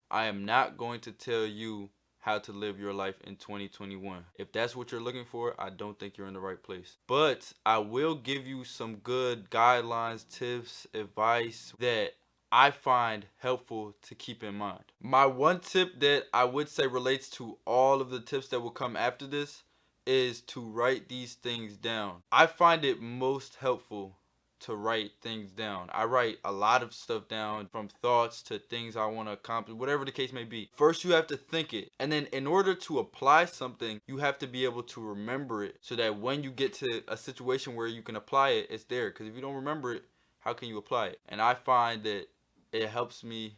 I am not going to tell you how to live your life in 2021. If that's what you're looking for, I don't think you're in the right place. But I will give you some good guidelines, tips, advice that I find helpful to keep in mind. My one tip that I would say relates to all of the tips that will come after this is to write these things down. I find it most helpful to write things down. I write a lot of stuff down, from thoughts to things I want to accomplish, whatever the case may be. First, you have to think it. And then in order to apply something, you have to be able to remember it so that when you get to a situation where you can apply it, it's there. Because if you don't remember it, how can you apply it? And I find that it helps me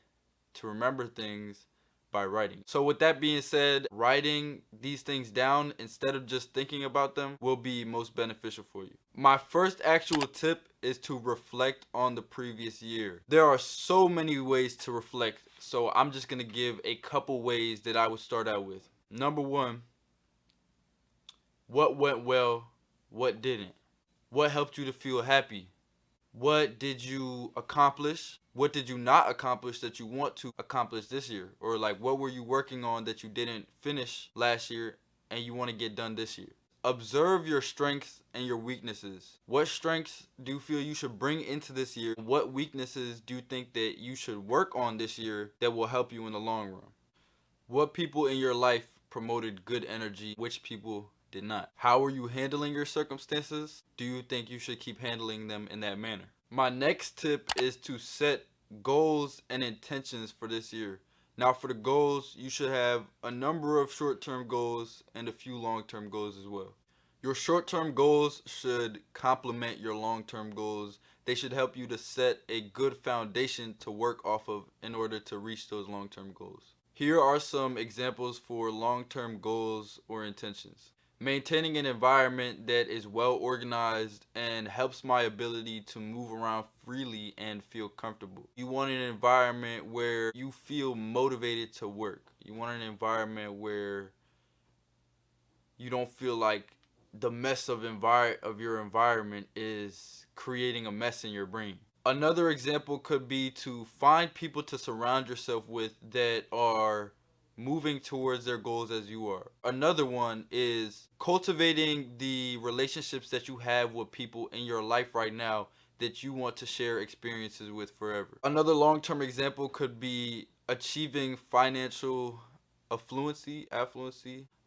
to remember things by writing. So with that being said, writing these things down instead of just thinking about them will be most beneficial for you. My first actual tip is to reflect on the previous year. There are so many ways to reflect, so I'm just gonna give a couple ways that I would start out with. Number one, what went well, what didn't? What helped you to feel happy? What did you accomplish? What did you not accomplish that you want to accomplish this year? Or like, what were you working on that you didn't finish last year and you want to get done this year? Observe your strengths and your weaknesses. What strengths do you feel you should bring into this year? What weaknesses do you think that you should work on this year that will help you in the long run? What people in your life promoted good energy? Which people did not? How are you handling your circumstances? Do you think you should keep handling them in that manner? My next tip is to set goals and intentions for this year. Now, for the goals, you should have a number of short-term goals and a few long-term goals as well. Your short-term goals should complement your long-term goals. They should help you to set a good foundation to work off of in order to reach those long-term goals. Here are some examples for long-term goals or intentions. Maintaining an environment that is well organized and helps my ability to move around freely and feel comfortable. You want an environment where you feel motivated to work. You want an environment where you don't feel like the mess of your environment is creating a mess in your brain. Another example could be to find people to surround yourself with that are moving towards their goals as you are. Another one is cultivating the relationships that you have with people in your life right now that you want to share experiences with forever. Another long-term example could be achieving financial affluency. I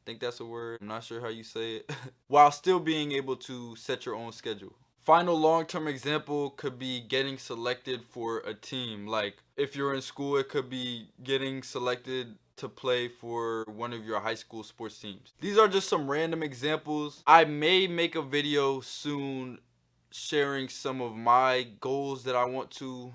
think that's a word. I'm not sure how you say it. While still being able to set your own schedule. Final long-term example could be getting selected for a team. Like if you're in school, it could be getting selected to play for one of your high school sports teams. These are just some random examples. I may make a video soon sharing some of my goals that I want to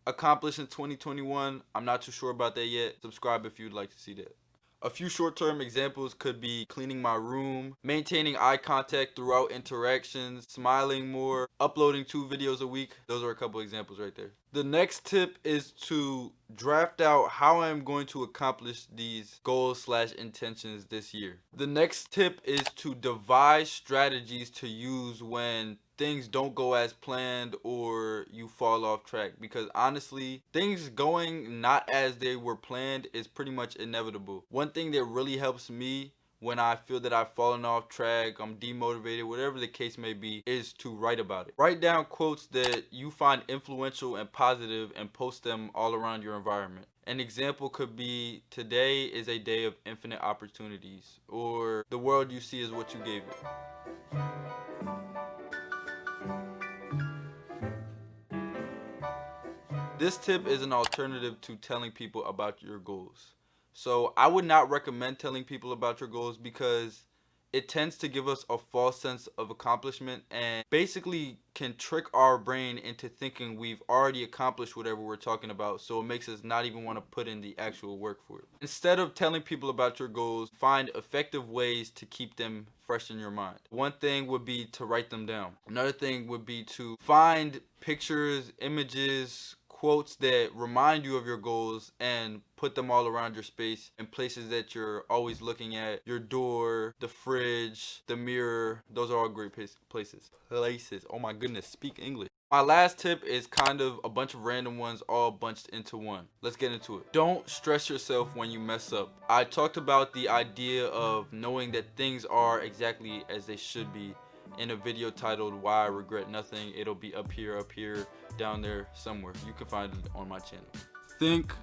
accomplish in 2021. I'm not too sure about that yet. Subscribe if you'd like to see that. A few short-term examples could be cleaning my room, maintaining eye contact throughout interactions, smiling more, uploading 2 videos a week. Those are a couple examples right there. The next tip is to draft out how I'm going to accomplish these goals/intentions this year. The next tip is to devise strategies to use when things don't go as planned or you fall off track, because honestly, things going not as they were planned is pretty much inevitable. One thing that really helps me when I feel that I've fallen off track, I'm demotivated, whatever the case may be, is to write about it. Write down quotes that you find influential and positive and post them all around your environment. An example could be, today is a day of infinite opportunities, or the world you see is what you gave it. This tip is an alternative to telling people about your goals. So I would not recommend telling people about your goals because it tends to give us a false sense of accomplishment and basically can trick our brain into thinking we've already accomplished whatever we're talking about, so it makes us not even want to put in the actual work for it. Instead of telling people about your goals, find effective ways to keep them fresh in your mind. One thing would be to write them down. Another thing would be to find pictures, images, quotes that remind you of your goals and put them all around your space in places that you're always looking at. Your door, the fridge, the mirror. Those are all great places. Oh my goodness, speak English. My last tip is kind of a bunch of random ones all bunched into one. Let's get into it. Don't stress yourself when you mess up. I talked about the idea of knowing that things are exactly as they should be in a video titled Why I Regret Nothing. It'll be up here, down there, somewhere. You can find it on my channel. Think,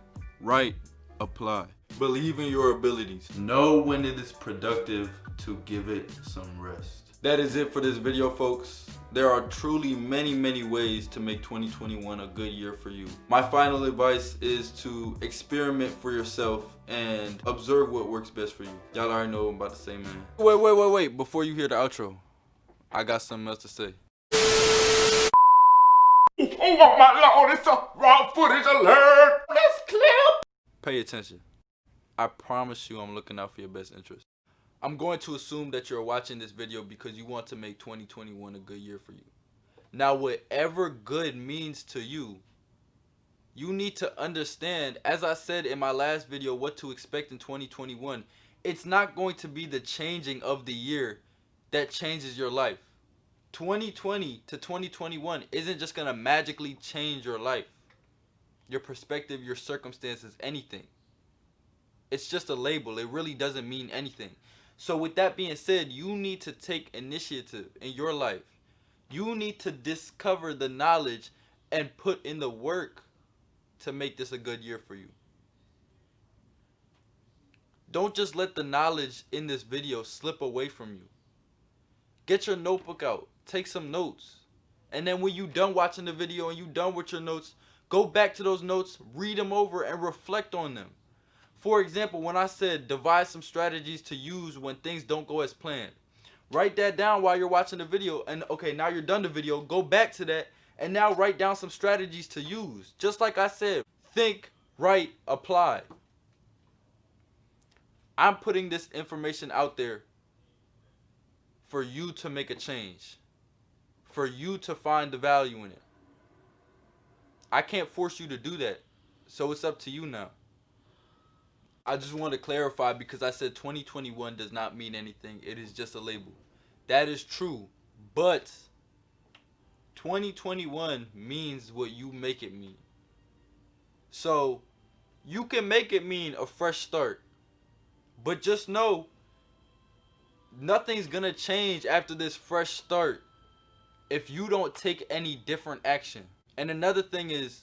write, apply. Believe in your abilities. Know when it is productive to give it some rest. That is it for this video, folks. There are truly many ways to make 2021 a good year for you. My final advice is to experiment for yourself and observe what works best for you. Y'all already know what I'm about to say, man. Wait. Before you hear the outro, I got something else to say. Oh my Lord, it's a raw footage alert! Let's clip! Pay attention. I promise you I'm looking out for your best interest. I'm going to assume that you're watching this video because you want to make 2021 a good year for you. Now, whatever good means to you, you need to understand, as I said in my last video, what to expect in 2021. It's not going to be the changing of the year that changes your life. 2020 to 2021 isn't just going to magically change your life, your perspective, your circumstances, anything. It's just a label. It really doesn't mean anything. So with that being said, you need to take initiative in your life. You need to discover the knowledge and put in the work to make this a good year for you. Don't just let the knowledge in this video slip away from you. Get your notebook out. Take some notes. And then when you're done watching the video and you're done with your notes, go back to those notes, read them over, and reflect on them. For example, when I said devise some strategies to use when things don't go as planned, write that down while you're watching the video. And okay, now you're done the video, go back to that and now write down some strategies to use. Just like I said, think, write, apply. I'm putting this information out there for you to make a change, for you to find the value in it. I can't force you to do that, so it's up to you now. I just want to clarify because I said 2021 does not mean anything. It is just a label. That is true. But 2021 means what you make it mean. So you can make it mean a fresh start. But just know nothing's going to change after this fresh start if you don't take any different action. And another thing is,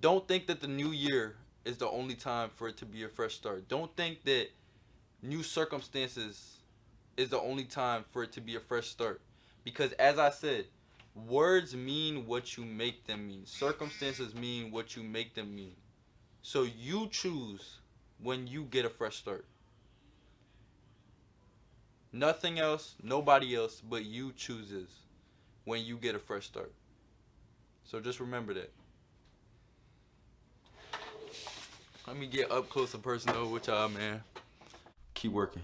don't think that the new year is the only time for it to be a fresh start. Don't think that new circumstances is the only time for it to be a fresh start. Because as I said, words mean what you make them mean. Circumstances mean what you make them mean. So you choose when you get a fresh start. Nothing else, nobody else but you chooses when you get a fresh start. So just remember that. Let me get up close and personal with y'all, man. Keep working.